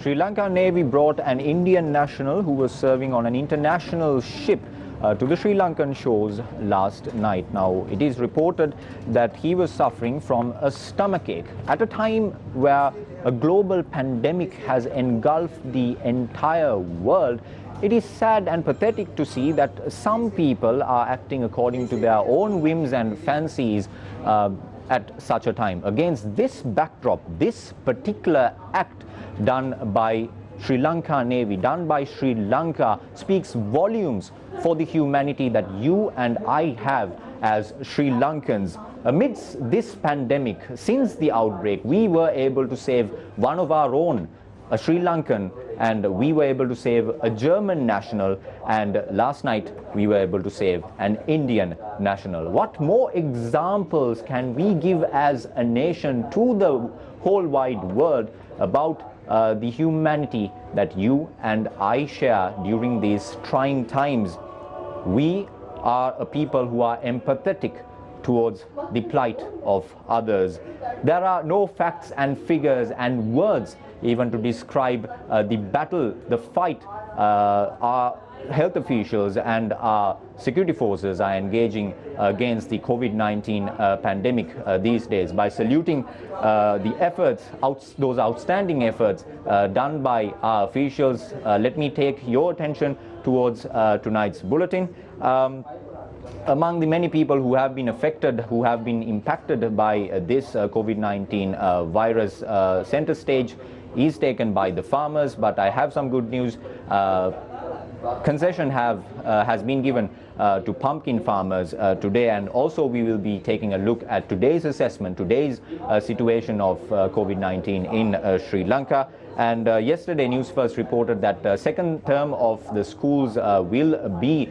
Sri Lanka Navy brought an Indian national who was serving on an international ship to the Sri Lankan shores last night. Now, it is reported that he was suffering from a stomachache at a time where a global pandemic has engulfed the entire world. It is sad and pathetic to see that some people are acting according to their own whims and fancies at such a time. Against this backdrop, this particular act done by Sri Lanka Navy, done by Sri Lanka, speaks volumes for the humanity that you and I have as Sri Lankans. Amidst this pandemic, since the outbreak, we were able to save one of our own, a Sri Lankan, and we were able to save a German national, and last night we were able to save an Indian national. What more examples can we give as a nation to the whole wide world about the humanity that you and I share during these trying times? We are a people who are empathetic towards the plight of others. There are no facts and figures and words even to describe the battle, the fight our health officials and our security forces are engaging against the COVID-19 pandemic these days. By saluting the efforts, those outstanding efforts done by our officials, let me take your attention towards tonight's bulletin. Among the many people who have been affected, who have been impacted by this COVID-19 virus, center stage is taken by the farmers, but I have some good news. Concession has been given to pumpkin farmers today, and also we will be taking a look at today's assessment, today's situation of COVID-19 in Sri Lanka. And yesterday Newsfirst reported that second term of the schools will be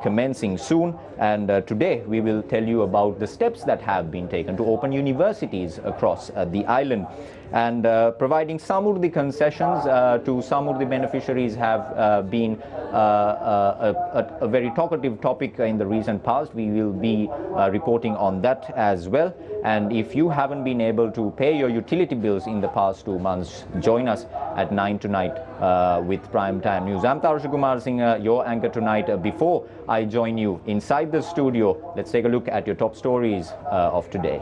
commencing soon, and today we will tell you about the steps that have been taken to open universities across the island. And providing some of the concessions to some of the beneficiaries have been a very talkative topic in the recent past. We will be reporting on that as well. And if you haven't been able to pay your utility bills in the past 2 months, join us at 9 tonight with Prime Time News. I'm Tarsha Kumar Singh, your anchor tonight. Before I join you inside the studio, let's take a look at your top stories of today.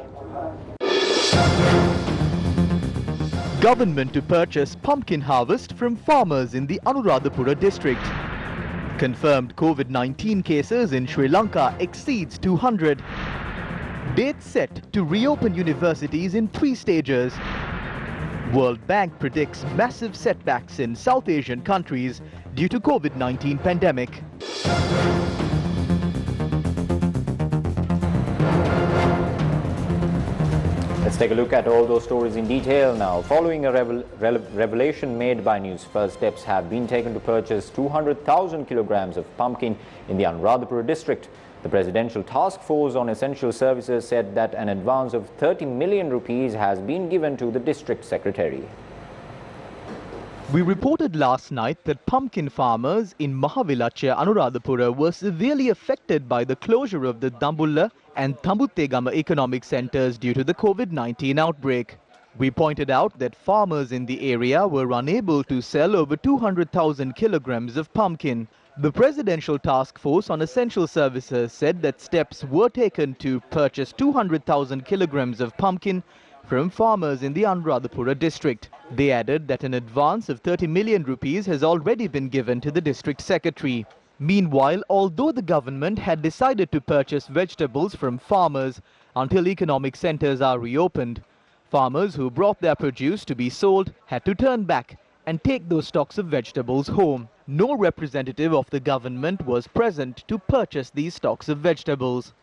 Government to purchase pumpkin harvest from farmers in the Anuradhapura district. Confirmed COVID-19 cases in Sri Lanka exceeds 200. Date set to reopen universities in 3 stages. World Bank predicts massive setbacks in South Asian countries due to COVID-19 pandemic. Let's take a look at all those stories in detail now. Following a revelation made by Newsfirst, steps have been taken to purchase 200,000 kilograms of pumpkin in the Anuradhapura district. The Presidential Task Force on Essential Services said that an advance of 30 million rupees has been given to the district secretary. We reported last night that pumpkin farmers in Mahavilachya, Anuradhapura were severely affected by the closure of the Dambulla and Thambuttegama economic centers due to the COVID-19 outbreak. We pointed out that farmers in the area were unable to sell over 200,000 kilograms of pumpkin. The Presidential Task Force on Essential Services said that steps were taken to purchase 200,000 kilograms of pumpkin from farmers in the Anuradhapura district. They added that an advance of 30 million rupees has already been given to the district secretary. Meanwhile, although the government had decided to purchase vegetables from farmers until economic centers are reopened, farmers who brought their produce to be sold had to turn back and take those stocks of vegetables home. No representative of the government was present to purchase these stocks of vegetables.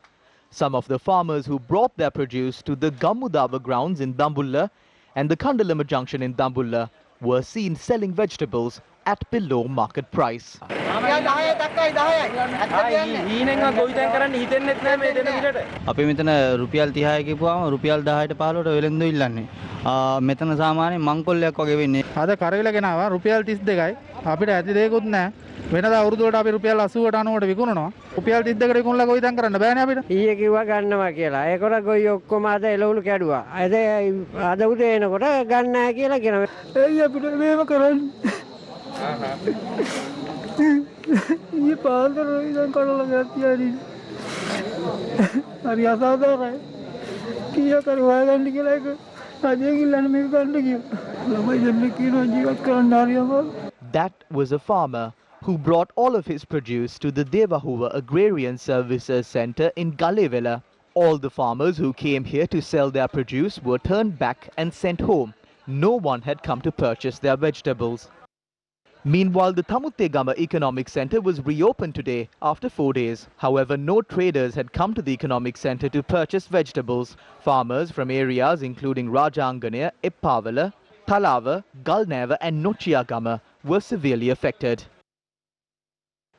Some of the farmers who brought their produce to the Gammudava grounds in Dambulla and the Kandalama junction in Dambulla were seen selling vegetables at below market price. අපි මෙතන රුපියල් 30යි කියපුවාම රුපියල් 10ට 15ට වෙලෙන්දු ඉල්ලන්නේ. මෙතන සාමාන්‍යයෙන් මංකොල්ලයක් වගේ වෙන්නේ. අද කරවිල ගෙනාවා රුපියල් 32යි. අපිට ඇති දෙයක්වත් නැහැ. වෙනදා අවුරුදුවට අපි රුපියල් 80ට 90ට විකුණනවා. රුපියල් 30කට විකුණලා කොයි දන් කරන්න බෑනේ අපිට. ඊයේ කිව්වා ගන්නවා කියලා. ඒකට ගොයි ඔක්කොම අද එළවලු කැඩුවා. අද උදේ එනකොට ගන්න නැහැ කියලා කියනවා. එයි අපිට මේව කරන්නේ. ඊයේ පාන්දර ඉඳන් කඩලා ගත්තා. හරි අසාධාරණයි. කීයක් කර හොයාගන්න කියලා එක රජයෙන් ඉල්ලන්න මේක ගන්න කිව්වා. ළමයි දෙන්න කියනවා ජීවත් කරන්න හරියම. That was a farmer who brought all of his produce to the Devahuva Agrarian Services Centre in Galevela. All the farmers who came here to sell their produce were turned back and sent home. No one had come to purchase their vegetables. Meanwhile, the Thamuttegama Economic Centre was reopened today after 4 days. However, no traders had come to the economic centre to purchase vegetables. Farmers from areas including Rajanganaya, Eppavala, Talava, Galneva and Nochiagama were severely affected.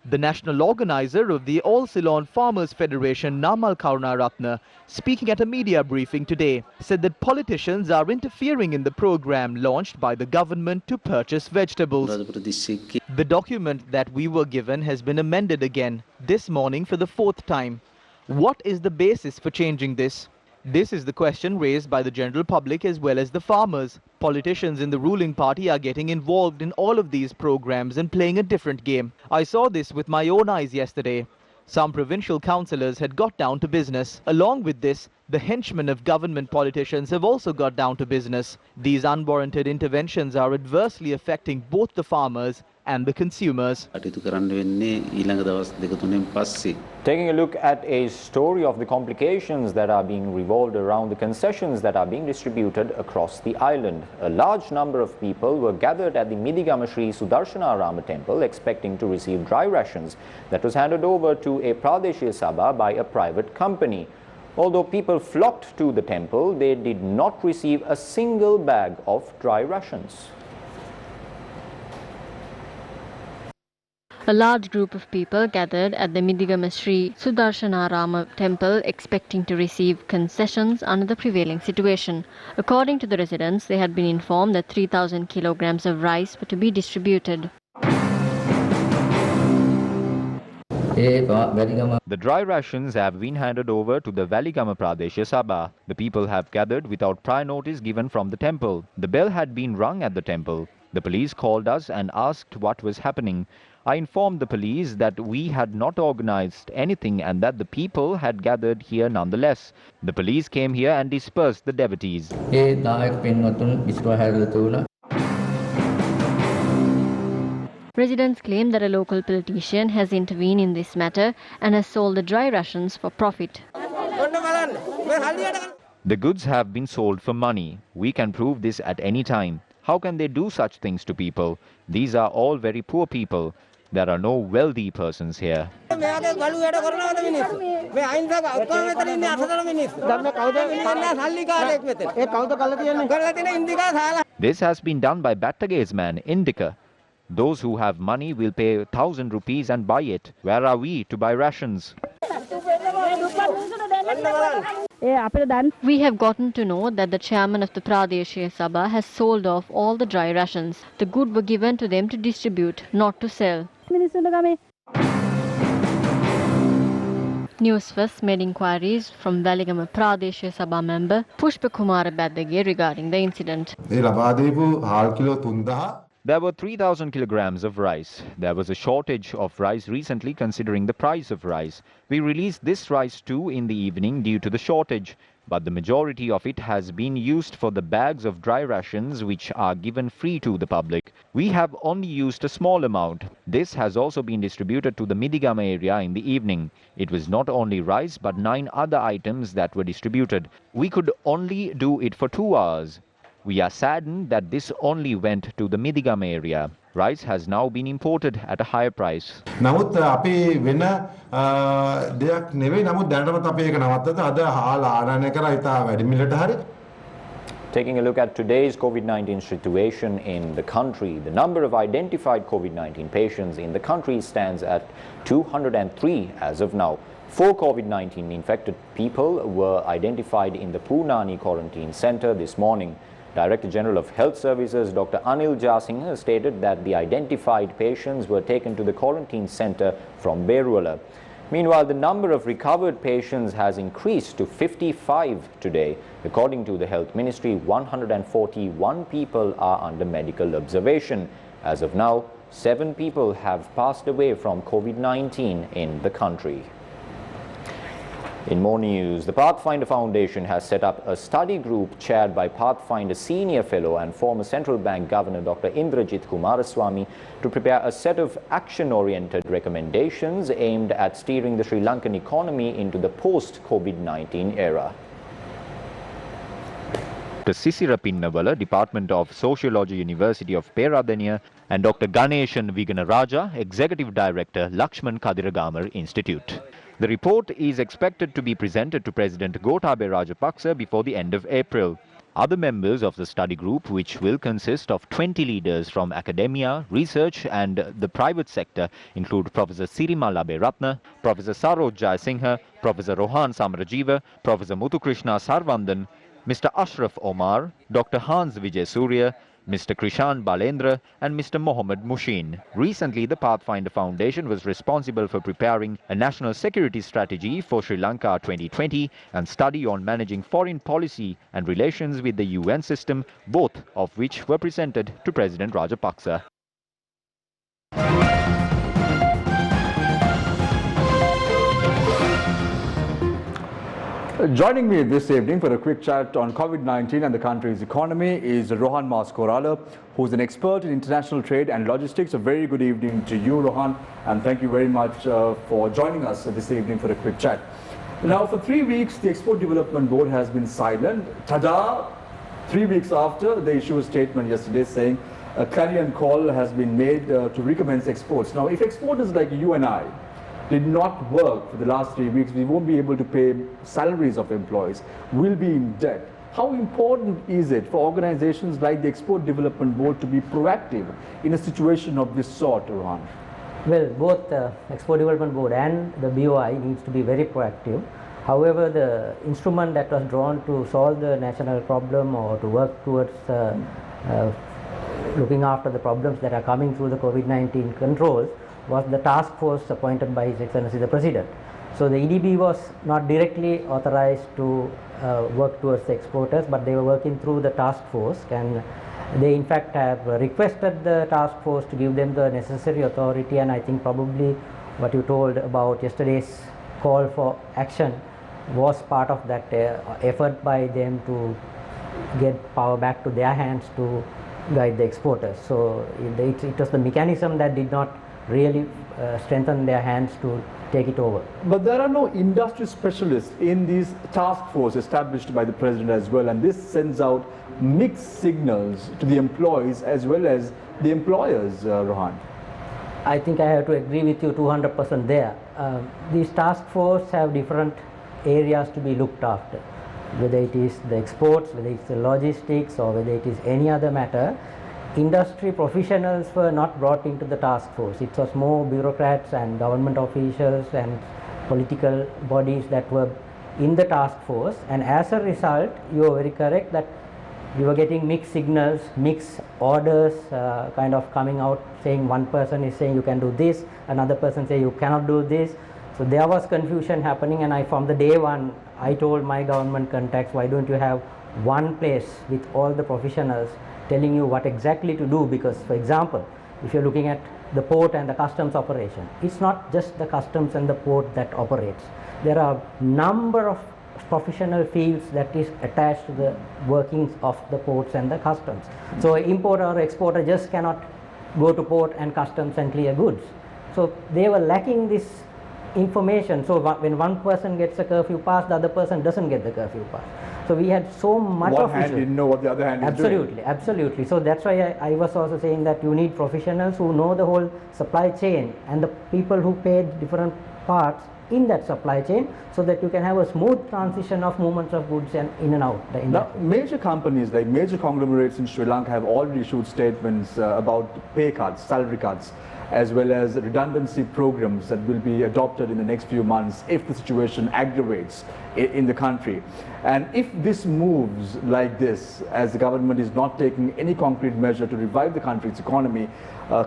The national organizer of the All Ceylon Farmers Federation, Namal Karunaratne, speaking at a media briefing today, said that politicians are interfering in the program launched by the government to purchase vegetables. The document that we were given has been amended again this morning for the 4th time. What is the basis for changing this? This is the question raised by the general public as well as the farmers. Politicians in the ruling party are getting involved in all of these programs and playing a different game. I saw this with my own eyes yesterday. Some provincial councillors had got down to business. Along with this, the henchmen of government politicians have also got down to business. These unwarranted interventions are adversely affecting both the farmers and the consumers. Taking a look at a story of the complications that are being revolved around the concessions that are being distributed across the island. A large number of people were gathered at the Midigama Sri Sudarshanarama temple expecting to receive dry rations that was handed over to a Pradeshya Sabha by a private company. Although people flocked to the temple, they did not receive a single bag of dry rations. A large group of people gathered at the Midigama Sri Sudarshanarama temple expecting to receive concessions under the prevailing situation. According to the residents, they had been informed that 3,000 kilograms of rice were to be distributed. The dry rations have been handed over to the Valigama Pradeshya Sabha. The people have gathered without prior notice given from the temple. The bell had been rung at the temple. The police called us and asked what was happening. I informed the police that we had not organized anything and that the people had gathered here nonetheless. The police came here and dispersed the devotees. Residents claim that a local politician has intervened in this matter and has sold the dry rations for profit. The goods have been sold for money. We can prove this at any time. How can they do such things to people? These are all very poor people. There are no wealthy persons here. This has been done by Battaga's man, Indica. Those who have money will pay 1,000 rupees and buy it. Where are we to buy rations? We have gotten to know that the chairman of the Pradeshya Sabha has sold off all the dry rations. The goods were given to them to distribute, not to sell. Newsfirst made inquiries from Valigama Pradeshya Sabha member Pushpa Kumara Badage regarding the incident. There were 3,000 kilograms of rice. There was a shortage of rice recently considering the price of rice. We released this rice too in the evening due to the shortage. But the majority of it has been used for the bags of dry rations which are given free to the public. We have only used a small amount. This has also been distributed to the Midigama area in the evening. It was not only rice but 9 other items that were distributed. We could only do it for 2 hours. We are saddened that this only went to the Midigama area. Rice has now been imported at a higher price. Taking a look at today's COVID-19 situation in the country, the number of identified COVID-19 patients in the country stands at 203 as of now. 4 COVID-19 infected people were identified in the Poonani quarantine center this morning. Director General of Health Services, Dr. Anil Jasinghe, stated that the identified patients were taken to the quarantine center from Beruala. Meanwhile, the number of recovered patients has increased to 55 today. According to the Health Ministry, 141 people are under medical observation. As of now, 7 people have passed away from COVID-19 in the country. In more news, the Pathfinder Foundation has set up a study group chaired by Pathfinder Senior Fellow and former Central Bank Governor Dr. Indrajit Kumaraswamy to prepare a set of action-oriented recommendations aimed at steering the Sri Lankan economy into the post-COVID-19 era. Dr. Sisira Pinnawala, Department of Sociology, University of Peradeniya, and Dr. Ganeshan Viganaraja, Executive Director, Lakshman Kadiragama Institute. The report is expected to be presented to President Gotabaya Rajapaksa before the end of April. Other members of the study group, which will consist of 20 leaders from academia, research and the private sector, include Professor Sirima Laberatna, Professor Saroj Jayasinghe, Professor Rohan Samarajiva, Professor Muthukrishna Sarvandan, Mr. Ashraf Omar, Dr. Hans Vijay Surya, Mr. Krishan Balendra and Mr. Mohammed Mushin. Recently, the Pathfinder Foundation was responsible for preparing a national security strategy for Sri Lanka 2020 and study on managing foreign policy and relations with the UN system, both of which were presented to President Rajapaksa. Joining me this evening for a quick chat on COVID-19 and the country's economy is Rohan Maskorala, who's an expert in international trade and logistics. A very good evening to you, Rohan, and thank you very much for joining us this evening for a quick chat. Now, for 3 weeks, the Export Development Board has been silent. Tada! 3 weeks after, they issued a statement yesterday saying a clarion call has been made to recommence exports. Now, if exporters like you and I did not work for the last 3 weeks, we won't be able to pay salaries of employees, we'll be in debt. How important is it for organizations like the Export Development Board to be proactive in a situation of this sort, Rohan? Well, both the Export Development Board and the BOI needs to be very proactive. However, the instrument that was drawn to solve the national problem or to work towards looking after the problems that are coming through the COVID-19 controls was the task force appointed by His Excellency the President. So the EDB was not directly authorized to work towards the exporters, but they were working through the task force, and they in fact have requested the task force to give them the necessary authority. And I think probably what you told about yesterday's call for action was part of that effort by them to get power back to their hands to guide the exporters. So it was the mechanism that did not really strengthen their hands to take it over. But there are no industry specialists in these task force established by the President as well, and this sends out mixed signals to the employees as well as the employers, Rohan. I think I have to agree with you 200% there. These task force have different areas to be looked after, whether it is the exports, whether it's the logistics, or whether it is any other matter. Industry professionals were not brought into the task force. It was more bureaucrats and government officials and political bodies that were in the task force, and as a result, you are very correct that you were getting mixed signals, mixed orders kind of coming out, saying one person is saying you can do this, another person say you cannot do this. So there was confusion happening, and from the day one I told my government contacts, why don't you have one place with all the professionals telling you what exactly to do, because for example, if you're looking at the port and the customs operation, it's not just the customs and the port that operates. There are number of professional fields that is attached to the workings of the ports and the customs. So an importer or exporter just cannot go to port and customs and clear goods. So they were lacking this information. So when one person gets a curfew pass, the other person doesn't get the curfew pass. So we had so much One of hand didn't know what the other hand is doing. Absolutely. So that's why I was also saying that you need professionals who know the whole supply chain and the people who paid different parts in that supply chain, so that you can have a smooth transition of movements of goods and in and out. Now, major companies like major conglomerates in Sri Lanka have already issued statements about pay cuts, salary cuts, as well as redundancy programs that will be adopted in the next few months if the situation aggravates in the country. And if this moves like this, as the government is not taking any concrete measure to revive the country's economy,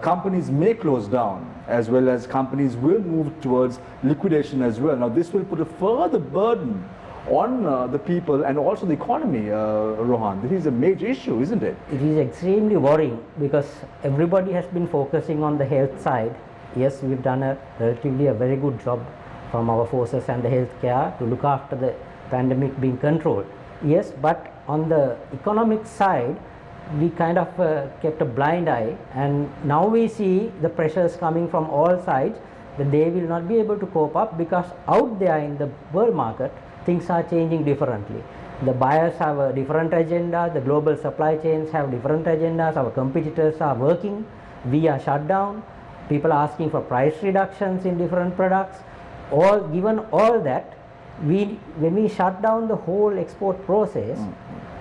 companies may close down, as well as companies will move towards liquidation as well. Now this will put a further burden on the people and also the economy, Rohan. This is a major issue, isn't it? It is extremely worrying because everybody has been focusing on the health side. Yes, we've done a very good job from our forces and the healthcare to look after the pandemic being controlled. Yes, but on the economic side, we kind of kept a blind eye, and now we see the pressures coming from all sides that they will not be able to cope up because out there in the world market, things are changing differently. The buyers have a different agenda, the global supply chains have different agendas, our competitors are working, we are shut down, people are asking for price reductions in different products. Given all that, when we shut down the whole export process,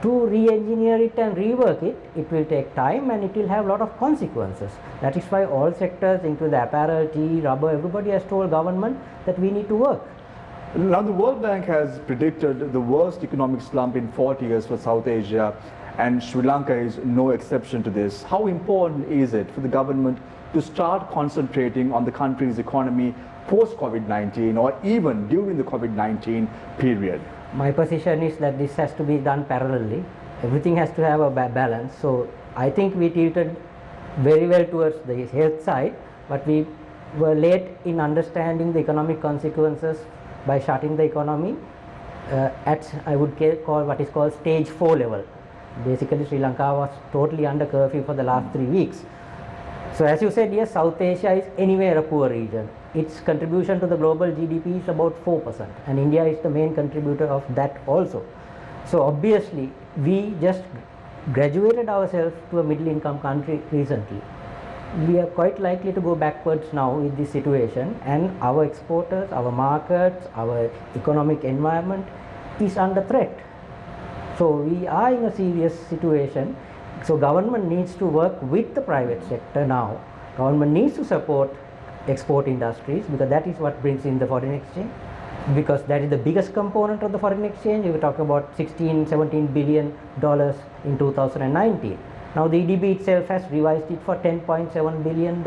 to re-engineer it and rework it, it will take time and it will have a lot of consequences. That is why all sectors, including the apparel, tea, rubber, everybody has told government that we need to work. Now the World Bank has predicted the worst economic slump in 40 years for South Asia, and Sri Lanka is no exception to this. How important is it for the government to start concentrating on the country's economy post-COVID-19 or even during the COVID-19 period? My position is that this has to be done parallelly. Everything has to have a balance. So I think we tilted very well towards the health side, but we were late in understanding the economic consequences by shutting the economy at, I would call what is called stage 4 level. Basically Sri Lanka was totally under curfew for the last 3 weeks. So as you said, yes, South Asia is anywhere a poor region. Its contribution to the global GDP is about 4%, and India is the main contributor of that also. So obviously we just graduated ourselves to a middle income country recently. We are quite likely to go backwards now in this situation, and our exporters, our markets, our economic environment is under threat. So we are in a serious situation. So government needs to work with the private sector now. Government needs to support export industries because that is what brings in the foreign exchange, because that is the biggest component of the foreign exchange. We talk about $16-17 billion in 2019. Now the EDB itself has revised it for $10.7 billion,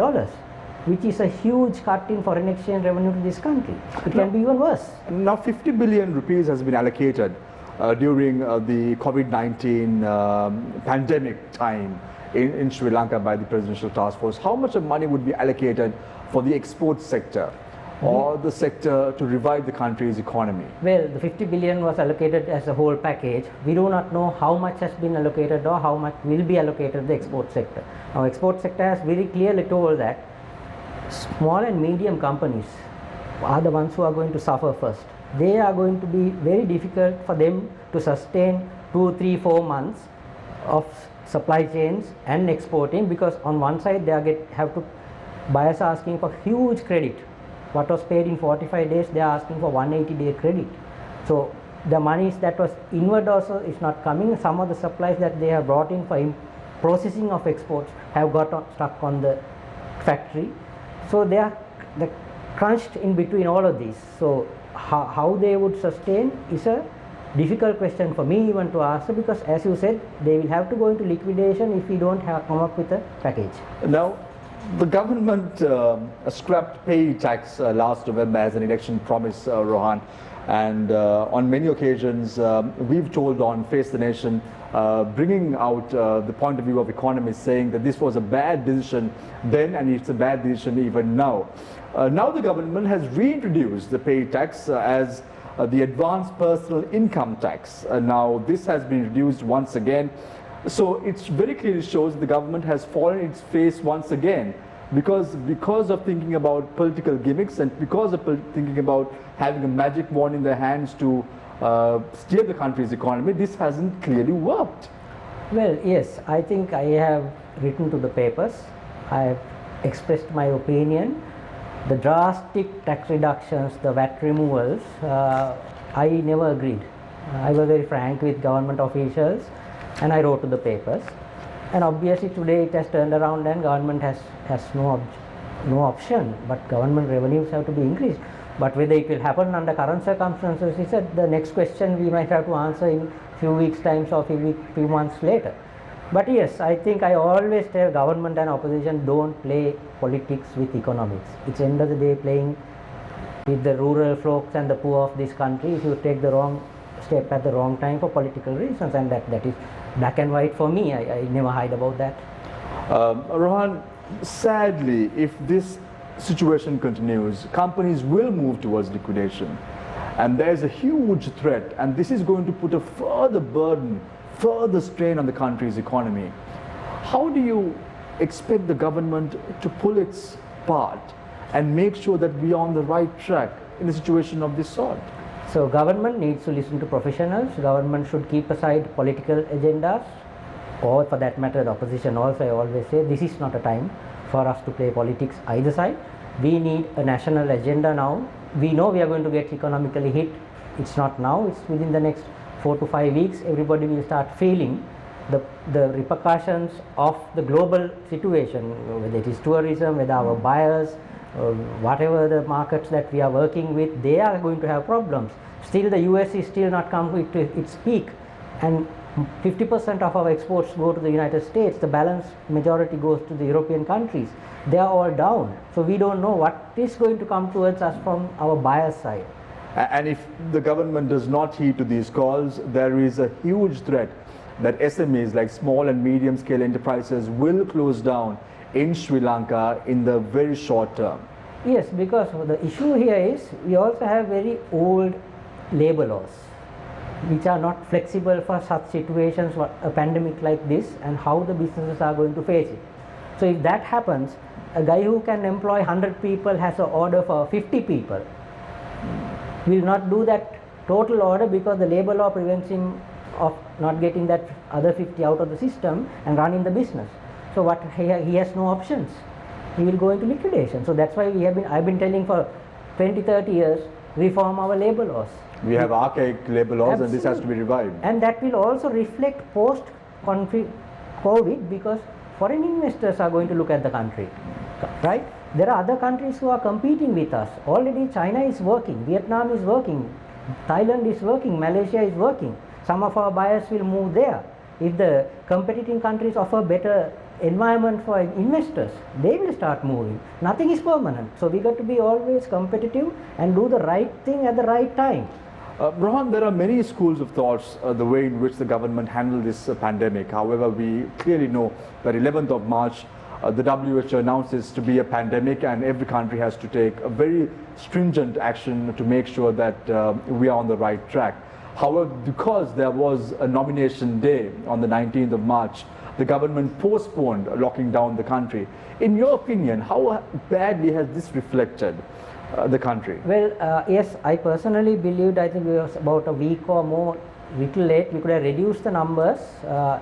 which is a huge cut in foreign exchange revenue to this country. It can be even worse. Now 50 billion rupees has been allocated during the COVID-19 pandemic time in Sri Lanka by the Presidential Task Force. How much of money would be allocated for the export sector or the sector to revive the country's economy? Well, the 50 billion was allocated as a whole package. We do not know how much has been allocated or how much will be allocated to the export sector. Now, export sector has very clearly told that small and medium companies are the ones who are going to suffer first. They are going to be very difficult for them to sustain 2, 3, 4 months of supply chains and exporting, because on one side they buyers are asking for huge credit. What was paid in 45 days, they are asking for 180-day credit. So the monies that was inward also is not coming. Some of the supplies that they have brought in for processing of exports have got stuck on the factory. So they're crunched in between all of these. So how they would sustain is a difficult question for me even to answer, because as you said, they will have to go into liquidation if we don't come up with a package. Now, the government scrapped pay tax last November as an election promise, Rohan, and on many occasions we've told on Face the Nation, bringing out the point of view of economists, saying that this was a bad decision then and it's a bad decision even now. Now the government has reintroduced the pay tax as the advanced personal income tax. Now this has been reduced once again. So it very clearly shows that the government has fallen its face once again, because of thinking about political gimmicks and because of thinking about having a magic wand in their hands to steer the country's economy. This hasn't clearly worked. Well, yes, I think I have written to the papers. I have expressed my opinion. The drastic tax reductions, the VAT removals, I never agreed. I was very frank with government officials, and I wrote to the papers. And obviously today it has turned around and government has no no option, but government revenues have to be increased. But whether it will happen under current circumstances is the next question we might have to answer in few weeks' times or few months later. But yes, I think I always tell government and opposition, don't play politics with economics. It's end of the day playing with the rural folks and the poor of this country if you take the wrong step at the wrong time for political reasons, and that is black and white for me. I never hide about that. Rohan, sadly, if this situation continues, companies will move towards liquidation, and there's a huge threat, and this is going to put a further burden, further strain on the country's economy. How do you expect the government to pull its part and make sure that we are on the right track in a situation of this sort? So government needs to listen to professionals. Government should keep aside political agendas, or for that matter the opposition also. I always say this is not a time for us to play politics either side. We need a national agenda now. We know we are going to get economically hit. It's not now, it's within the next 4 to 5 weeks. Everybody will start feeling the repercussions of the global situation, whether it is tourism, whether our buyers, whatever the markets that we are working with, they are going to have problems. Still the US is still not come to its peak, and 50% of our exports go to the United States. The balance majority goes to the European countries. They are all down. So we don't know what is going to come towards us from our buyers side. And if the government does not heed to these calls, there is a huge threat that SMEs like small and medium scale enterprises will close down in Sri Lanka in the very short term. Yes, because the issue here is we also have very old labor laws which are not flexible for such situations, a pandemic like this, and how the businesses are going to face it. So if that happens, a guy who can employ 100 people has an order for 50 people will not do that total order because the labor law prevents him of not getting that other 50 out of the system and running the business. So what he has no options. He will go into liquidation. So that's why I've been telling for 20-30 years, reform our labor laws. We have archaic labor laws. Absolutely. And this has to be revived. And that will also reflect post-COVID, because foreign investors are going to look at the country, right? There are other countries who are competing with us. Already China is working, Vietnam is working, Thailand is working, Malaysia is working. Some of our buyers will move there. If the competing countries offer better environment for investors, they will start moving. Nothing is permanent. So we got to be always competitive and do the right thing at the right time. Rohan, there are many schools of thoughts the way in which the government handled this pandemic. However, we clearly know that 11th of March, the WHO announces to be a pandemic, and every country has to take a very stringent action to make sure that we are on the right track. However, because there was a nomination day on the 19th of March, the government postponed locking down the country. In your opinion, how badly has this reflected the country? Well, yes, I personally believed, I think it was about a week or more, little late. We could have reduced the numbers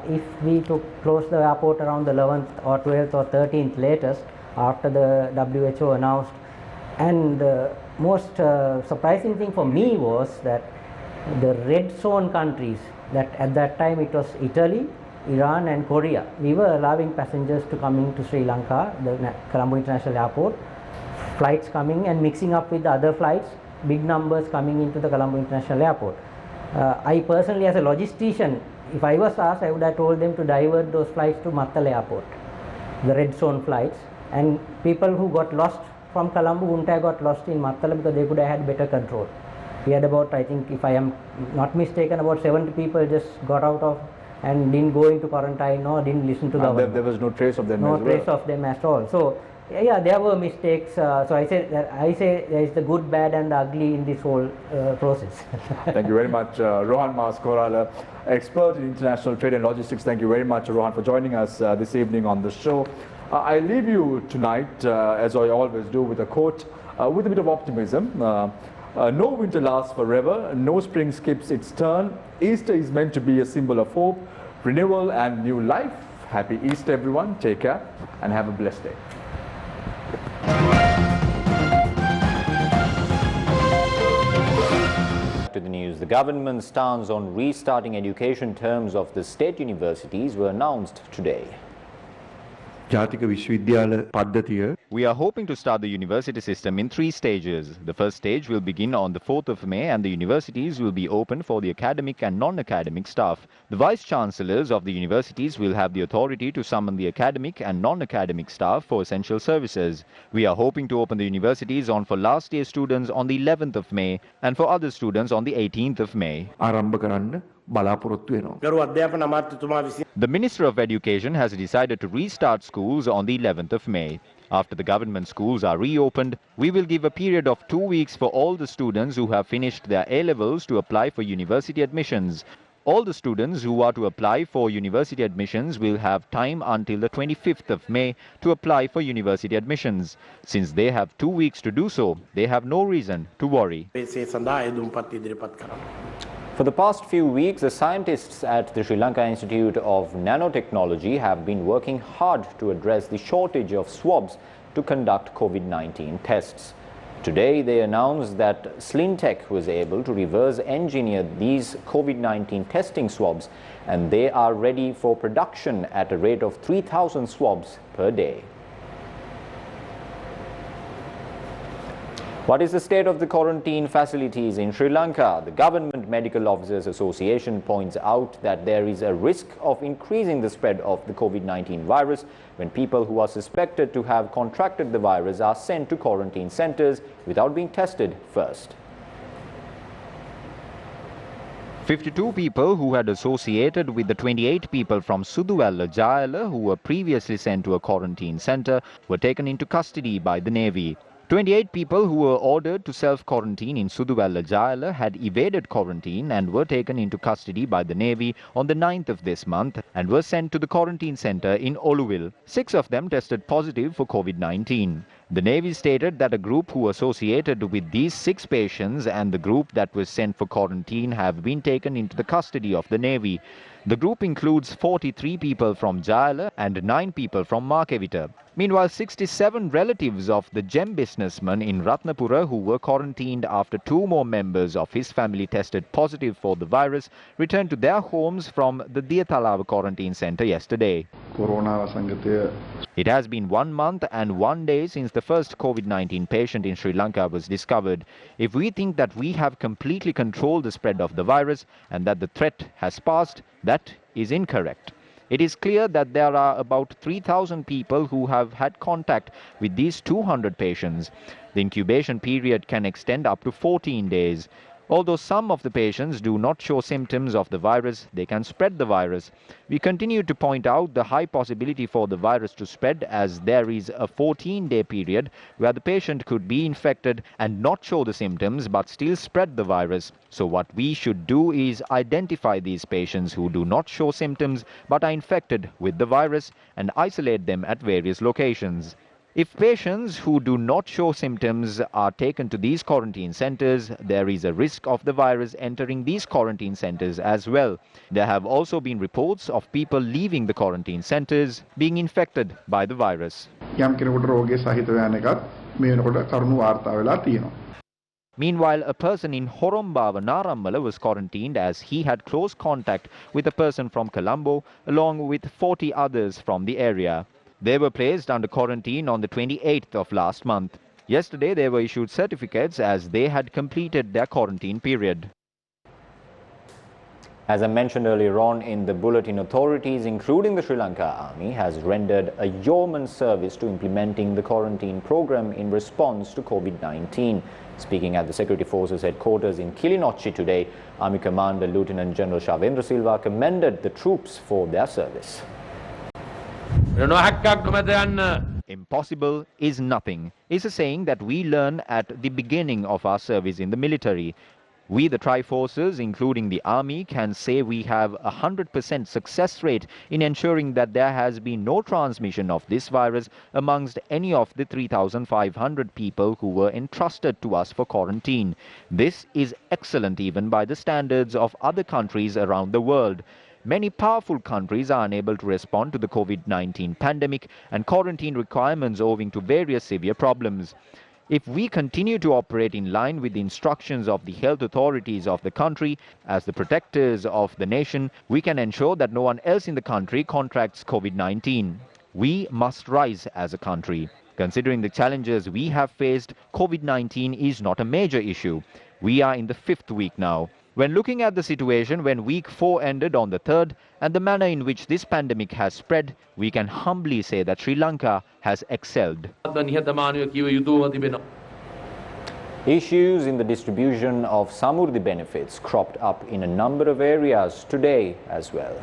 if we closed the airport around the 11th or 12th or 13th latest, after the WHO announced. And the most surprising thing for me was that the red zone countries, that at that time it was Italy, Iran and Korea, we were allowing passengers to come into Sri Lanka, the Colombo International Airport, flights coming and mixing up with the other flights, big numbers coming into the Colombo International Airport. I personally, as a logistician, if I was asked, I would have told them to divert those flights to Mattala Airport, the red zone flights, and people who got lost from Colombo wouldn't have got lost in Mattala because they could have had better control. We had about, I think, if I am not mistaken, about 70 people just got out of and didn't go into quarantine or didn't listen to government. There was no trace of them. No trace of them at all. So yeah, there were mistakes. So I say there is the good, bad and the ugly in this whole process. Thank you very much, Rohan Maskorala, expert in international trade and logistics. Thank you very much, Rohan, for joining us this evening on the show. I leave you tonight, as I always do, with a quote, with a bit of optimism. No winter lasts forever, no spring skips its turn. Easter is meant to be a symbol of hope, renewal and new life. Happy Easter, everyone. Take care and have a blessed day. To the news, the government's stance on restarting education terms of the state universities were announced today. ජාතික විශ්වවිද්‍යාල පද්ධතිය We are hoping to start the university system in 3 stages. The first stage will begin on the 4th of May and the universities will be open for the academic and non-academic staff. The vice-chancellors of the universities will have the authority to summon the academic and non-academic staff for essential services. We are hoping to open the universities for last year students on the 11th of May and for other students on the 18th of May. The Minister of Education has decided to restart schools on the 11th of May. After the government schools are reopened, we will give a period of 2 weeks for all the students who have finished their A-levels to apply for university admissions. All the students who are to apply for university admissions will have time until the 25th of May to apply for university admissions. Since they have 2 weeks to do so, they have no reason to worry. For the past few weeks, the scientists at the Sri Lanka Institute of Nanotechnology have been working hard to address the shortage of swabs to conduct COVID-19 tests. Today, they announced that Slintech was able to reverse engineer these COVID-19 testing swabs, and they are ready for production at a rate of 3,000 swabs per day. What is the state of the quarantine facilities in Sri Lanka? The Government Medical Officers Association points out that there is a risk of increasing the spread of the COVID-19 virus when people who are suspected to have contracted the virus are sent to quarantine centers without being tested first. 52 people who had associated with the 28 people from Suduwalla Jayala who were previously sent to a quarantine center were taken into custody by the Navy. 28 people who were ordered to self-quarantine in Suduwalla Jayala had evaded quarantine and were taken into custody by the Navy on the 9th of this month and were sent to the quarantine center in Oluville. 6 of them tested positive for COVID-19. The Navy stated that a group who associated with these 6 patients and the group that was sent for quarantine have been taken into the custody of the Navy. The group includes 43 people from Jayala and 9 people from Markevita. Meanwhile, 67 relatives of the gem businessman in Ratnapura who were quarantined after 2 more members of his family tested positive for the virus returned to their homes from the Diyathalawa quarantine center yesterday. It has been 1 month and 1 day since the first COVID-19 patient in Sri Lanka was discovered. If we think that we have completely controlled the spread of the virus and that the threat has passed, that is incorrect. It is clear that there are about 3,000 people who have had contact with these 200 patients. The incubation period can extend up to 14 days. Although some of the patients do not show symptoms of the virus, they can spread the virus. We continue to point out the high possibility for the virus to spread as there is a 14-day period where the patient could be infected and not show the symptoms but still spread the virus. So what we should do is identify these patients who do not show symptoms but are infected with the virus and isolate them at various locations. If patients who do not show symptoms are taken to these quarantine centers, there is a risk of the virus entering these quarantine centers as well. There have also been reports of people leaving the quarantine centers being infected by the virus. Meanwhile, a person in Horombawa Narammala was quarantined as he had close contact with a person from Colombo along with 40 others from the area. They were placed under quarantine on the 28th of last month. Yesterday, they were issued certificates as they had completed their quarantine period. As I mentioned earlier on in the bulletin, authorities, including the Sri Lanka Army, has rendered a yeoman service to implementing the quarantine program in response to COVID-19. Speaking at the Security Forces headquarters in Kilinochchi today, Army Commander Lieutenant General Shavendra Silva commended the troops for their service. Impossible is nothing is a saying that we learn at the beginning of our service in the military. We, the Tri-Forces, including the Army, can say we have a 100% success rate in ensuring that there has been no transmission of this virus amongst any of the 3,500 people who were entrusted to us for quarantine. This is excellent even by the standards of other countries around the world. Many powerful countries are unable to respond to the COVID-19 pandemic and quarantine requirements owing to various severe problems. If we continue to operate in line with the instructions of the health authorities of the country as the protectors of the nation, we can ensure that no one else in the country contracts COVID-19. We must rise as a country. Considering the challenges we have faced, COVID-19 is not a major issue. We are in the 5th week now. When looking at the situation when week 4 ended on the 3rd and the manner in which this pandemic has spread, we can humbly say that Sri Lanka has excelled. Issues in the distribution of Samurdhi benefits cropped up in a number of areas today as well.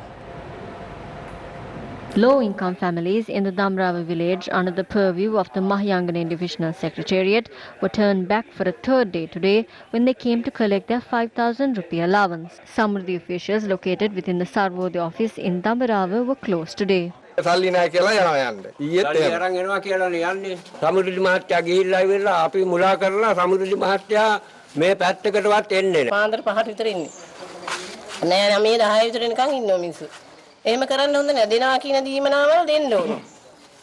Low-income families in the Damrava village under the purview of the Mahayangane Divisional Secretariat were turned back for a third day today when they came to collect their 5,000 rupee allowance. Some of the officials located within the Sarvodaya office in Damrava were closed today. සල්ලි නැහැ කියලා යනවා යන්න. ඊයේත් අරන් එනවා කියලානේ යන්නේ. සමුද්‍රි මහත්තයා ගිහිල්ලා ඉවරලා අපි මුලා කරලා සමුද්‍රි මහත්තයා මේ පැත්තකටවත් එන්නේ නැහැ. පාන්දර 5ට විතර ඉන්නේ. නෑ මේ 10 විතර එනකන් ඉන්නවා මිනිස්සු. එහෙම කරන්න හොඳ නෑ. දෙනවා කියන දීමනාවල් දෙන්න ඕනේ.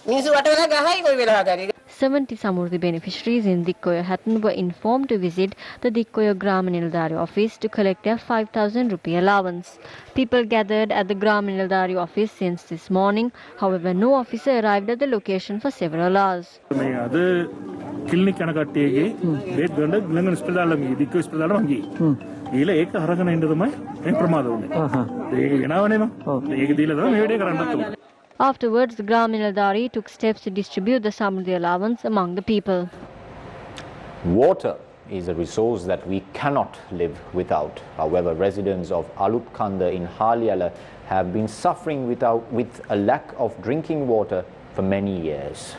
මිනිස්සු වටවලා ගහයි කොයි වෙලාවකරි. 70 Samurdhi beneficiaries in Dikkoya Hatton were informed to visit the Dikkoya Grama Nilladhari office to collect their 5,000 rupee allowance. People gathered at the Grama Nilladhari office since this morning. However, no officer arrived at the location for several hours. clinic යන කට්ටියගේ bed ගන්න ළඟ ස්පිතාලෙම ගිහින් දික්ක ස්පිතාලෙම ගිහින්. ඊළ ඒක අරගෙන ඉන්න තමයි මේ ප්‍රමාද වුනේ. ඒක ගෙනාවනේ මම. ඒක දීලා තමයි මේ වැඩේ කරන්නත් උනේ. Afterwards, the Grama Nilladhari took steps to distribute the Samurdhi allowance among the people. Water is a resource that we cannot live without. However, residents of Alutkanda in Halyala have been suffering with a lack of drinking water for many years.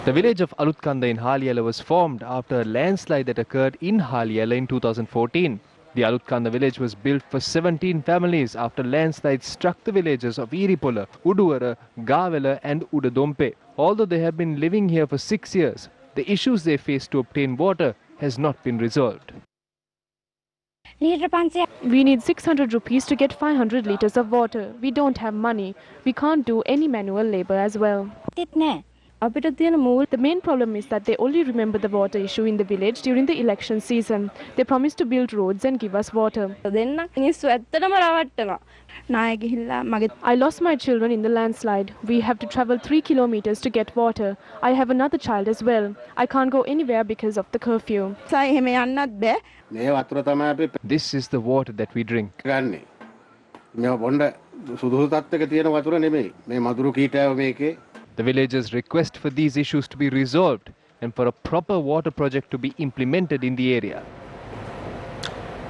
The village of Alutkanda in Halyala was formed after a landslide that occurred in Halyala in 2014. The Alutkanda village was built for 17 families after landslides struck the villages of Iripola, Uduwara, Gawela and Udadompe. Although they have been living here for 6 years, the issues they face to obtain water has not been resolved. We need 600 rupees to get 500 litres of water. We don't have money. We can't do any manual labour as well. The main problem is that they only remember the water issue in the village during the election season. They promised to build roads and give us water. I lost my children in the landslide. We have to travel 3 kilometers to get water. I have another child as well. I can't go anywhere because of the curfew. This is the water that we drink. The villagers request for these issues to be resolved and for a proper water project to be implemented in the area.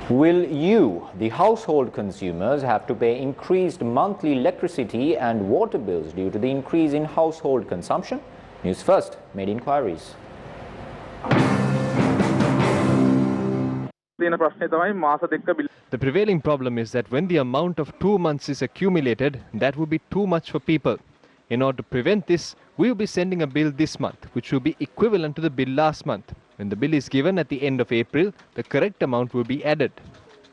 Will you, the household consumers, have to pay increased monthly electricity and water bills due to the increase in household consumption? Newsfirst made inquiries. The prevailing problem is that when the amount of 2 months is accumulated, that would be too much for people. In order to prevent this, we will be sending a bill this month, which will be equivalent to the bill last month. When the bill is given at the end of April, the correct amount will be added.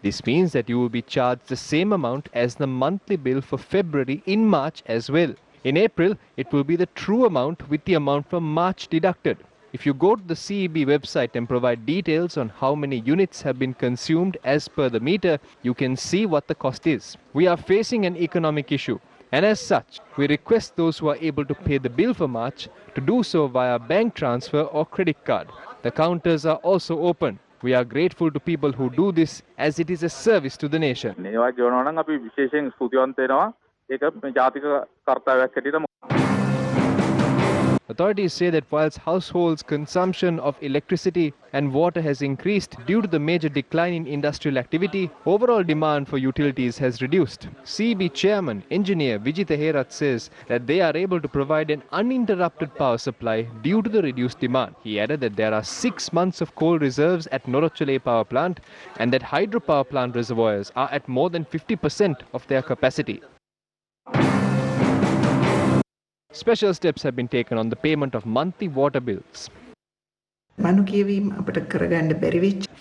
This means that you will be charged the same amount as the monthly bill for February in March as well. In April, it will be the true amount with the amount from March deducted. If you go to the CEB website and provide details on how many units have been consumed as per the meter, you can see what the cost is. We are facing an economic issue. And as such, we request those who are able to pay the bill for March to do so via bank transfer or credit card. The counters are also open. We are grateful to people who do this as it is a service to the nation. Authorities say that whilst households' consumption of electricity and water has increased due to the major decline in industrial activity, overall demand for utilities has reduced. CEB Chairman, Engineer Vijitha Herath says that they are able to provide an uninterrupted power supply due to the reduced demand. He added that there are 6 months of coal reserves at Norochale power plant and that hydropower plant reservoirs are at more than 50% of their capacity. Special steps have been taken on the payment of monthly water bills. For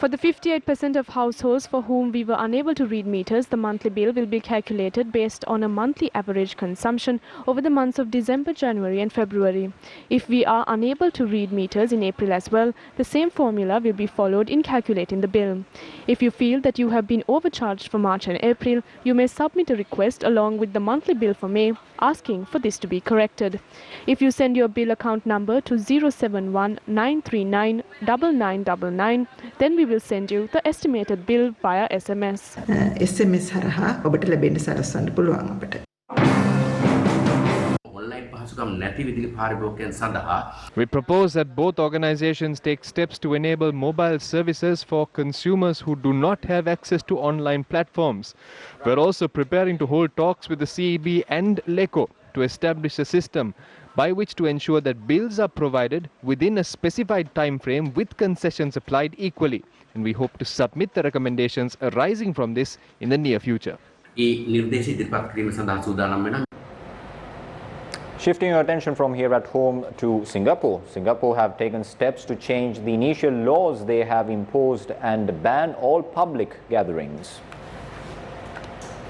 the 58% of households for whom we were unable to read meters, the monthly bill will be calculated based on a monthly average consumption over the months of December, January and February. If we are unable to read meters in April as well, the same formula will be followed in calculating the bill. If you feel that you have been overcharged for March and April, you may submit a request along with the monthly bill for May asking for this to be corrected. If you send your bill account number to 071-939-9999, then we will send you the estimated bill via SMS. SMS හරහා ඔබට ලැබෙන්න සලස්වන්න පුළුවන් අපට. We propose that both organizations take steps to enable mobile services for consumers who do not have access to online platforms. We're also preparing to hold talks with the CEB and LECO to establish a system by which to ensure that bills are provided within a specified time frame with concessions applied equally. And we hope to submit the recommendations arising from this in the near future. Shifting your attention from here at home to Singapore. Singapore have taken steps to change the initial laws they have imposed and ban all public gatherings.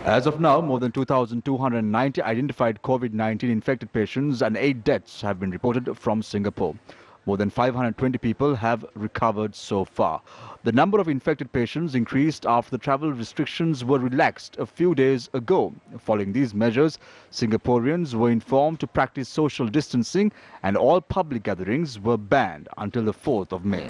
As of now, more than 2,290 identified COVID-19 infected patients and 8 deaths have been reported from Singapore. More than 520 people have recovered so far. The number of infected patients increased after the travel restrictions were relaxed a few days ago. Following these measures, Singaporeans were informed to practice social distancing and all public gatherings were banned until the 4th of May.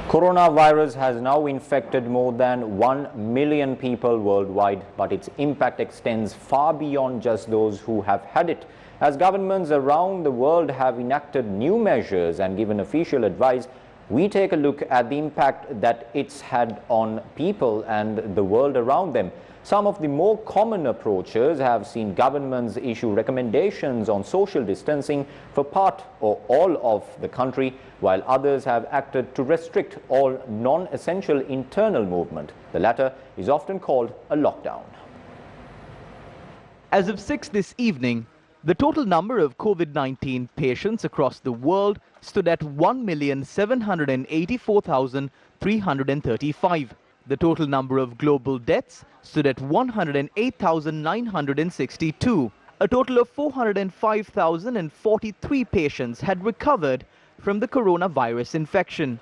Coronavirus has now infected more than 1 million people worldwide, but its impact extends far beyond just those who have had it. As governments around the world have enacted new measures and given official advice, we take a look at the impact that it's had on people and the world around them. Some of the more common approaches have seen governments issue recommendations on social distancing for part or all of the country, while others have acted to restrict all non-essential internal movement. The latter is often called a lockdown. As of 6 this evening, the total number of COVID-19 patients across the world stood at 1,784,335. The total number of global deaths stood at 108,962. A total of 405,043 patients had recovered from the coronavirus infection.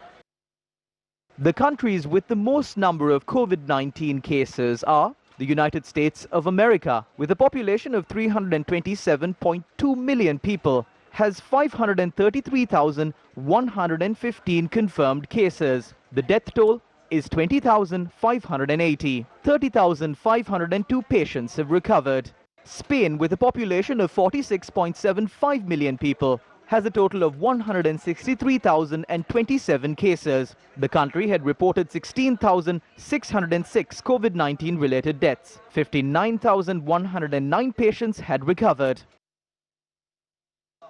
The countries with the most number of COVID-19 cases are the United States of America, with a population of 327.2 million people, has 533,115 confirmed cases. The death toll is 20,580. 30,502 patients have recovered. Spain, with a population of 46.75 million people, has a total of 163,027 cases. The country had reported 16,606 COVID-19 related deaths. 59,109 patients had recovered.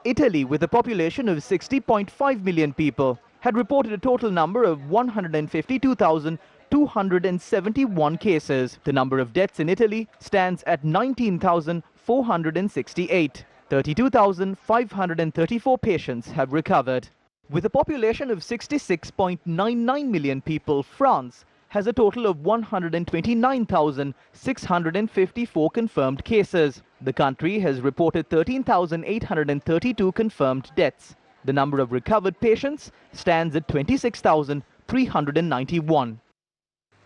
Italy, with a population of 60.5 million people, had reported a total number of 152,271 cases. The number of deaths in Italy stands at 19,468. 32,534 patients have recovered. With a population of 66.99 million people, France has a total of 129,654 confirmed cases. The country has reported 13,832 confirmed deaths. The number of recovered patients stands at 26,391.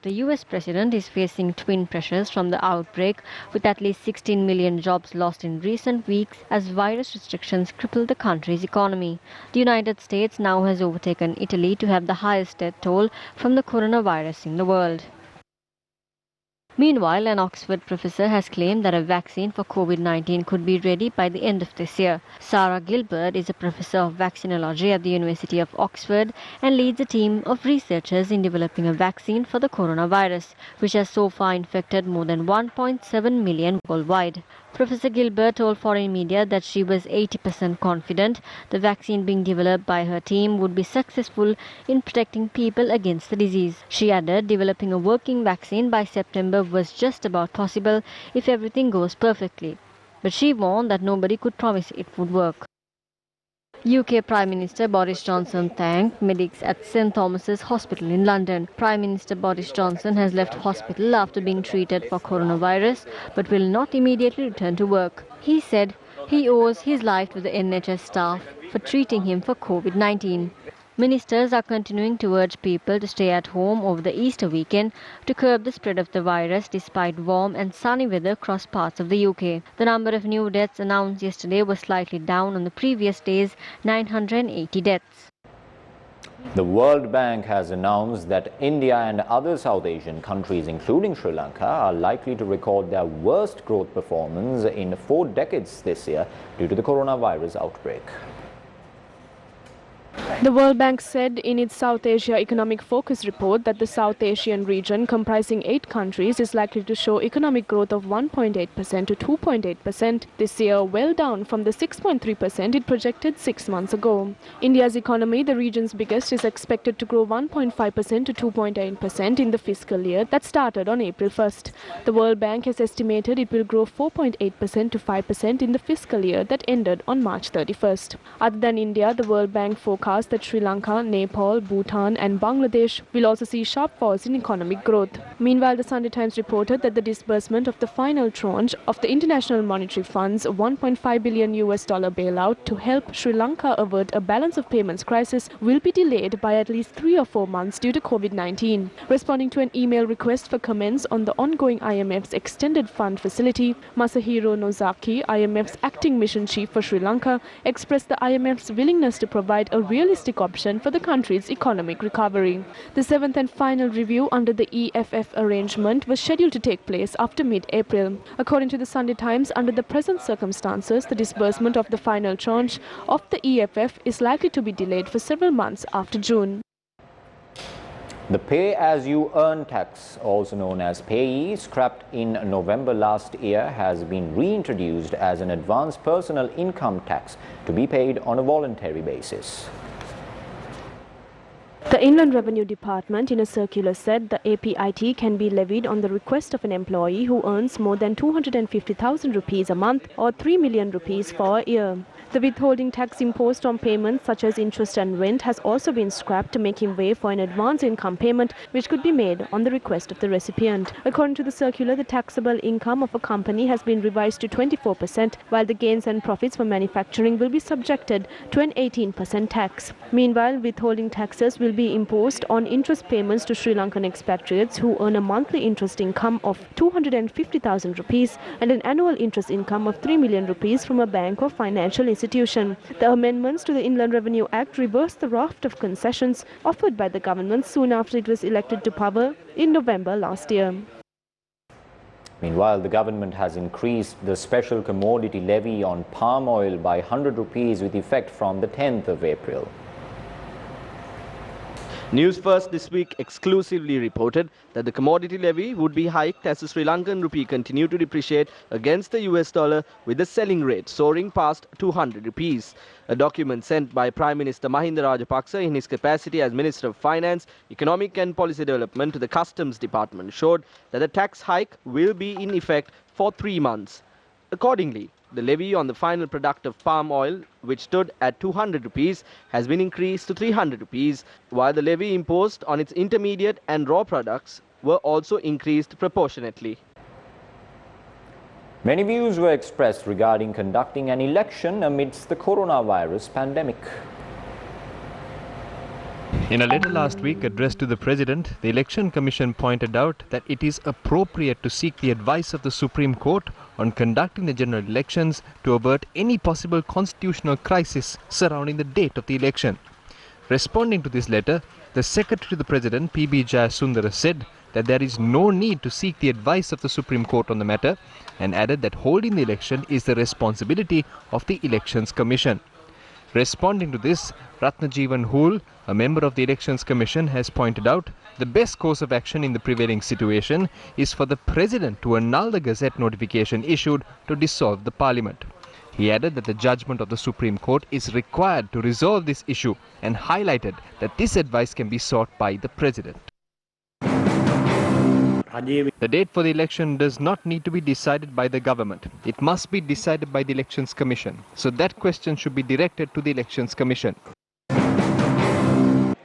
The US president is facing twin pressures from the outbreak, with at least 16 million jobs lost in recent weeks as virus restrictions cripple the country's economy. The United States now has overtaken Italy to have the highest death toll from the coronavirus in the world. Meanwhile, an Oxford professor has claimed that a vaccine for COVID-19 could be ready by the end of this year. Sarah Gilbert is a professor of vaccinology at the University of Oxford and leads a team of researchers in developing a vaccine for the coronavirus, which has so far infected more than 1.7 million worldwide. Professor Gilbert told foreign media that she was 80% confident the vaccine being developed by her team would be successful in protecting people against the disease. She added developing a working vaccine by September was just about possible if everything goes perfectly. But she warned that nobody could promise it would work. UK Prime Minister Boris Johnson thanked medics at St Thomas's Hospital in London. Prime Minister Boris Johnson has left hospital after being treated for coronavirus but will not immediately return to work. He said he owes his life to the NHS staff for treating him for COVID-19. Ministers are continuing to urge people to stay at home over the Easter weekend to curb the spread of the virus despite warm and sunny weather across parts of the UK. The number of new deaths announced yesterday was slightly down on the previous day's 980 deaths. The World Bank has announced that India and other South Asian countries, including Sri Lanka, are likely to record their worst growth performance in 4 decades this year due to the coronavirus outbreak. The World Bank said in its South Asia Economic Focus report that the South Asian region, comprising 8 countries, is likely to show economic growth of 1.8% to 2.8% this year, well down from the 6.3% it projected 6 months ago. India's economy, the region's biggest, is expected to grow 1.5% to 2.8% in the fiscal year that started on April 1st. The World Bank has estimated it will grow 4.8% to 5% in the fiscal year that ended on March 31st. Other than India, the World Bank forecast that Sri Lanka, Nepal, Bhutan and Bangladesh will also see sharp falls in economic growth. Meanwhile, the Sunday Times reported that the disbursement of the final tranche of the International Monetary Fund's $1.5 billion bailout to help Sri Lanka avert a balance of payments crisis will be delayed by at least 3 or 4 months due to COVID-19. Responding to an email request for comments on the ongoing IMF's extended fund facility, Masahiro Nozaki, IMF's acting mission chief for Sri Lanka, expressed the IMF's willingness to provide a realistic option for the country's economic recovery. The 7th and final review under the EFF arrangement was scheduled to take place after mid-April. According to the Sunday Times, under the present circumstances, the disbursement of the final tranche of the EFF is likely to be delayed for several months after June. The pay-as-you-earn tax, also known as PAYE, scrapped in November last year, has been reintroduced as an advanced personal income tax to be paid on a voluntary basis. The Inland Revenue Department in a circular said the APIT can be levied on the request of an employee who earns more than 250,000 rupees a month or 3 million rupees for a year. The withholding tax imposed on payments such as interest and rent has also been scrapped to make way for an advance income payment which could be made on the request of the recipient. According to the circular, the taxable income of a company has been revised to 24%, while the gains and profits for manufacturing will be subjected to an 18% tax. Meanwhile, withholding taxes will be imposed on interest payments to Sri Lankan expatriates who earn a monthly interest income of 250,000 rupees and an annual interest income of 3 million rupees from a bank or financial institution. The amendments to the Inland Revenue Act reversed the raft of concessions offered by the government soon after it was elected to power in November last year. Meanwhile, the government has increased the special commodity levy on palm oil by 100 rupees with effect from the 10th of April. Newsfirst this week exclusively reported that the commodity levy would be hiked as the Sri Lankan rupee continued to depreciate against the US dollar, with the selling rate soaring past 200 rupees. A document sent by Prime Minister Mahinda Rajapaksa in his capacity as Minister of Finance, Economic and Policy Development to the Customs Department showed that the tax hike will be in effect for 3 months. Accordingly, the levy on the final product of palm oil, which stood at 200 rupees, has been increased to 300 rupees, while the levy imposed on its intermediate and raw products were also increased proportionately. Many views were expressed regarding conducting an election amidst the coronavirus pandemic. In a letter last week addressed to the President, the Election Commission pointed out that it is appropriate to seek the advice of the Supreme Court on conducting the general elections to avert any possible constitutional crisis surrounding the date of the election. Responding to this letter, the Secretary to the President, P.B. Jayasundara, said that there is no need to seek the advice of the Supreme Court on the matter and added that holding the election is the responsibility of the Elections Commission. Responding to this, Ratnajeevan Hool, a member of the Elections Commission, has pointed out the best course of action in the prevailing situation is for the President to annul the Gazette notification issued to dissolve the Parliament. He added that the judgment of the Supreme Court is required to resolve this issue and highlighted that this advice can be sought by the President. The date for the election does not need to be decided by the government. It must be decided by the Elections Commission. So that question should be directed to the Elections Commission.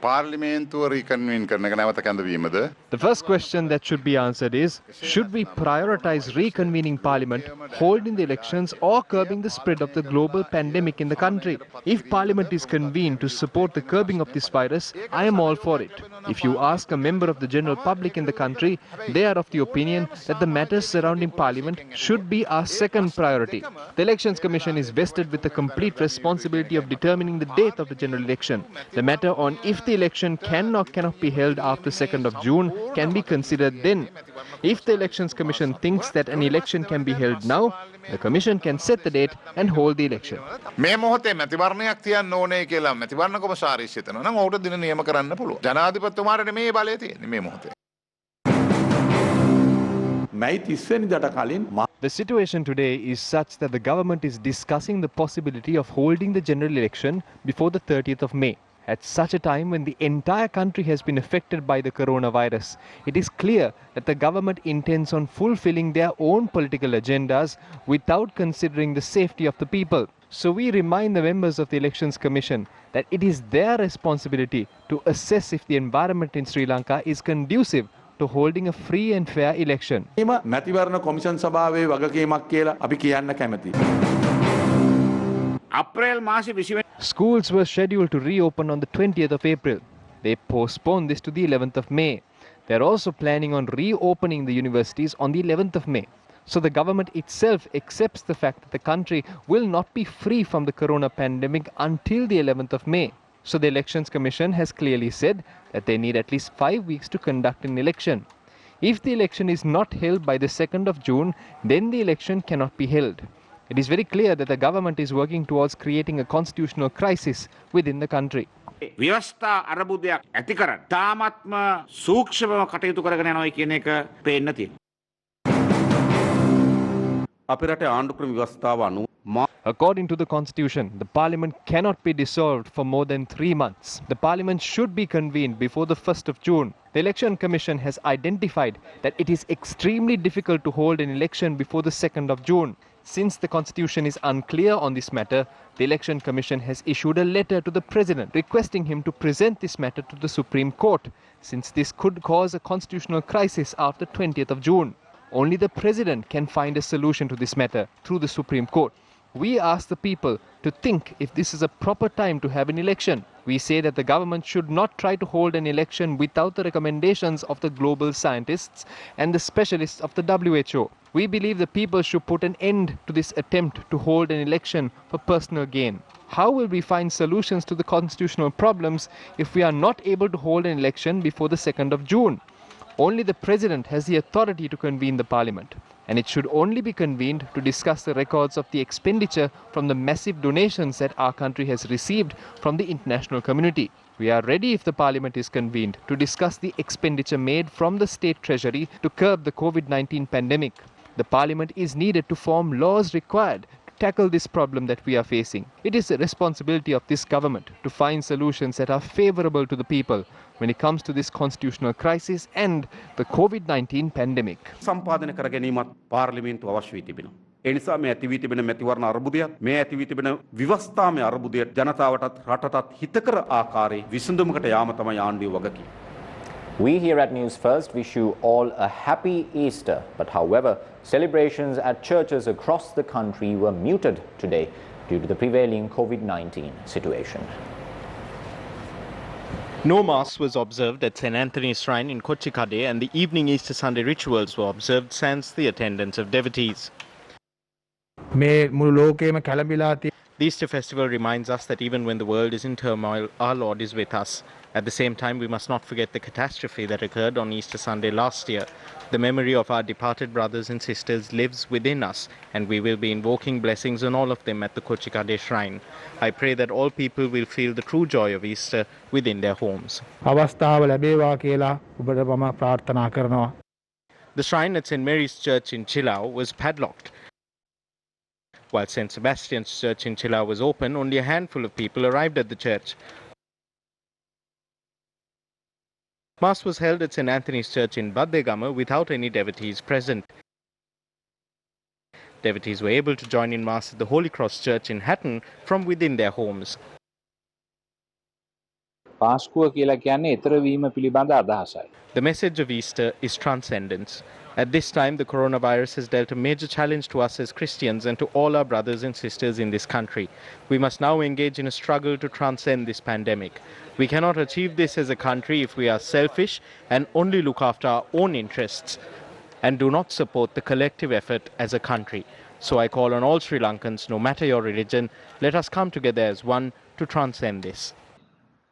පාර්ලිමේන්තුව රීකන්වීන් කරන එක නැවත කැඳවීමද? The first question that should be answered is, should we prioritize reconvening Parliament, holding the elections or curbing the spread of the global pandemic in the country? If Parliament is convened to support the curbing of this virus, I am all for it. If you ask a member of the general public in the country, they are of the opinion that the matters surrounding Parliament should be our second priority. The Elections Commission is vested with the complete responsibility of determining the date of the general election. The matter on if the election can or cannot be held after 2nd of June can be considered then. If the Elections Commission thinks that an election can be held now, the Commission can set the date and hold the election. මේ මොහොතේ මැතිවරණයක් තියන්න ඕනේ කියලා මැතිවරණ කොමසාරිස් හිතනවා නම් ඔහුට දින නියම කරන්න පුළුවන්. ජනාධිපතිතුමාට නෙමේ බලය තියෙන්නේ මේ මොහොතේ. The situation today is such that the government is discussing the possibility of holding the general election before the 30th of May. At such a time when the entire country has been affected by the coronavirus, it is clear that the government intends on fulfilling their own political agendas without considering the safety of the people. So we remind the members of the Elections Commission that it is their responsibility to assess if the environment in Sri Lanka is conducive to holding a free and fair election. මැතිවරණ commission සභාවේ වගකීමක් කියලා අපි කියන්න කැමතියි. Schools were scheduled to reopen on the 20th of April. They postponed this to the 11th of May. They are also planning on reopening the universities on the 11th of May. So the government itself accepts the fact that the country will not be free from the corona pandemic until the 11th of May. So the Elections Commission has clearly said that they need at least 5 weeks to conduct an election. If the election is not held by the 2nd of June, then the election cannot be held. It is very clear that the government is working towards creating a constitutional crisis within the country. ව්‍යවස්ථා අරබුදයක් ඇති කරන්න තාමත්ම සූක්ෂමව කටයුතු කරගෙන යනවා කියන එක පේන්න තියෙනවා. අපේ රටේ ආණ්ඩු ක්‍රම ව්‍යවස්ථාව අනුව According to the constitution, the parliament cannot be dissolved for more than 3 months. The parliament should be convened before the 1st of June. The Election Commission has identified that it is extremely difficult to hold an election before the 2nd of June. Since the constitution is unclear on this matter, the Election Commission has issued a letter to the President requesting him to present this matter to the Supreme Court, since this could cause a constitutional crisis after 20th of June. Only the President can find a solution to this matter through the Supreme Court. We ask the people to think if this is a proper time to have an election. We say that the government should not try to hold an election without the recommendations of the global scientists and the specialists of the WHO. We believe the people should put an end to this attempt to hold an election for personal gain. How will we find solutions to the constitutional problems if we are not able to hold an election before the 2nd of June? Only the President has the authority to convene the Parliament, and it should only be convened to discuss the records of the expenditure from the massive donations that our country has received from the international community. We are ready, if the Parliament is convened, to discuss the expenditure made from the State Treasury to curb the COVID-19 pandemic. The Parliament is needed to form laws required to tackle this problem that we are facing. It is the responsibility of this government to find solutions that are favourable to the people when it comes to this constitutional crisis and the COVID-19 pandemic. සම්පාදනය කර ගැනීමත් පාර්ලිමේන්තුව අවශ්‍ය වී තිබෙනවා. ඒ නිසා මේ ඇති වී තිබෙන මැතිවරණ අර්බුදයත් මේ ඇති වී තිබෙන ව්‍යවස්ථාමය අර්බුදයට ජනතාවටත් රටටත් හිතකර ආකාරයේ විසඳුමකට යාම තමයි ආණ්ඩුවේ වගකීම. We here at News First wish you all a happy Easter. But however, celebrations at churches across the country were muted today due to the prevailing COVID-19 situation. No Mass was observed at St. Anthony's Shrine in Kochikade, and the evening Easter Sunday rituals were observed sans the attendance of devotees. The Easter festival reminds us that even when the world is in turmoil, our Lord is with us. At the same time, we must not forget the catastrophe that occurred on Easter Sunday last year. The memory of our departed brothers and sisters lives within us, and we will be invoking blessings on all of them at the Kochikade Shrine. I pray that all people will feel the true joy of Easter within their homes. The shrine at St. Mary's Church in Chilao was padlocked. While St. Sebastian's Church in Chilao was open, only a handful of people arrived at the church. Mass was held at St. Anthony's Church in Baddegama without any devotees present. Devotees were able to join in Mass at the Holy Cross Church in Hatton from within their homes. පාස්කුව කියලා කියන්නේ ඊතර වීම පිළිබඳ අදහසයි. The message of Easter is transcendence. At this time, the coronavirus has dealt a major challenge to us as Christians and to all our brothers and sisters in this country. We must now engage in a struggle to transcend this pandemic. We cannot achieve this as a country if we are selfish and only look after our own interests and do not support the collective effort as a country. So I call on all Sri Lankans, no matter your religion, let us come together as one to transcend this.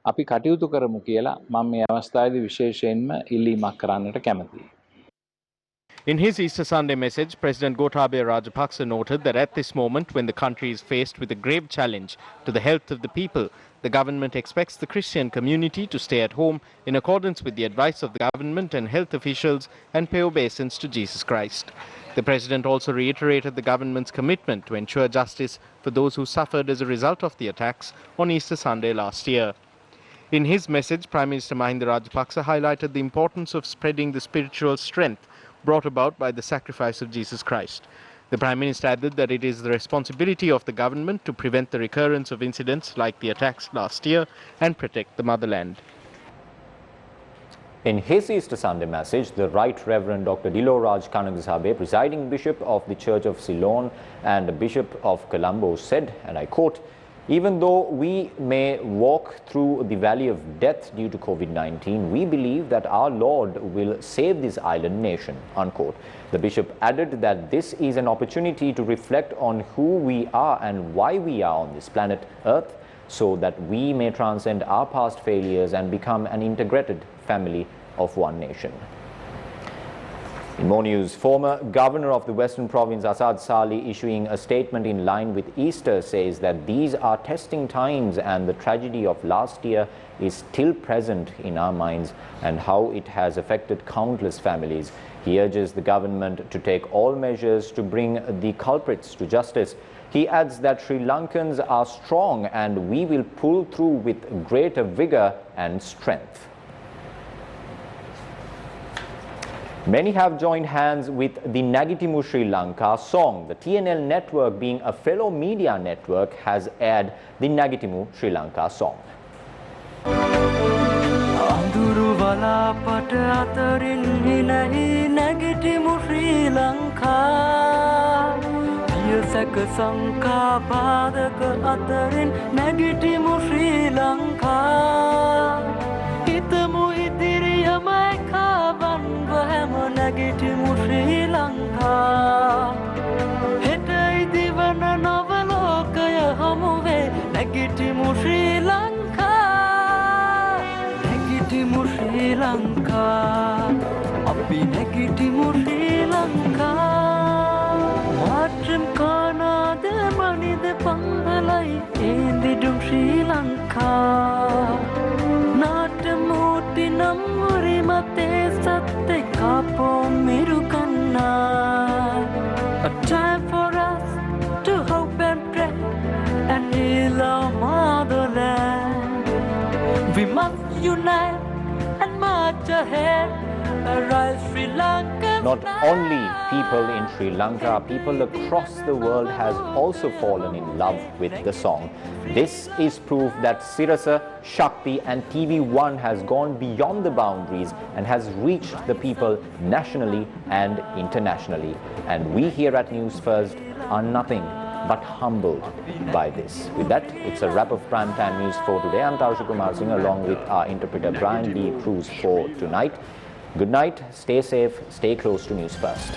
අපි කටයුතු කරමු කියලා මම මේ අවස්ථාවේදී විශේෂයෙන්ම ඉල්ලීමක් කරන්නට කැමතියි. In his Easter Sunday message, President Gotabaya Rajapaksa noted that at this moment, when the country is faced with a grave challenge to the health of the people, the government expects the Christian community to stay at home in accordance with the advice of the government and health officials and pay obeisance to Jesus Christ. The President also reiterated the government's commitment to ensure justice for those who suffered as a result of the attacks on Easter Sunday last year. In his message, Prime Minister Mahinda Rajapaksa highlighted the importance of spreading the spiritual strength brought about by the sacrifice of Jesus Christ. The Prime Minister added that it is the responsibility of the government to prevent the recurrence of incidents like the attacks last year and protect the motherland. In his Easter Sunday message, the Right Reverend Dr. Diloraj Kanagasabe, presiding Bishop of the Church of Ceylon and Bishop of Colombo, said, and I quote, "Even though we may walk through the valley of death due to COVID-19, we believe that our Lord will save this island nation," unquote. The bishop added that this is an opportunity to reflect on who we are and why we are on this planet Earth, so that we may transcend our past failures and become an integrated family of one nation. In more news, former governor of the Western Province Asad Sali issuing a statement in line with Easter says that these are testing times and the tragedy of last year is still present in our minds and how it has affected countless families. He urges the government to take all measures to bring the culprits to justice. He adds that Sri Lankans are strong and we will pull through with greater vigor and strength. Many have joined hands with the Nagitimu Sri Lanka song. The TNL network, being a fellow media network, has aired the Nagitimu Sri Lanka song. Nagitimu Sri Lanka Hetai divana navalokaya hamuve Nagitimu Sri Lanka Nagitimu Sri Lanka Abbi Nagitimu Sri Lanka Matram kanade manide pangalai Endidum Sri Lanka Natamuti namuri mate satte kapo mirukanna A time for us to hope and pray and heal our motherland. We must unite and march ahead. Arise Sri Lanka. Not only people in Sri Lanka, people across the world has also fallen in love with the song. This is proof that Sirasa, Shakti and TV1 has gone beyond the boundaries and has reached the people nationally and internationally. And we here at News First are nothing but humbled by this. With that, it's a wrap of Primetime News for today. I'm Tarsha Kumar Singh along with our interpreter Brian D. Cruz for tonight. Good night, stay safe, stay close to News First.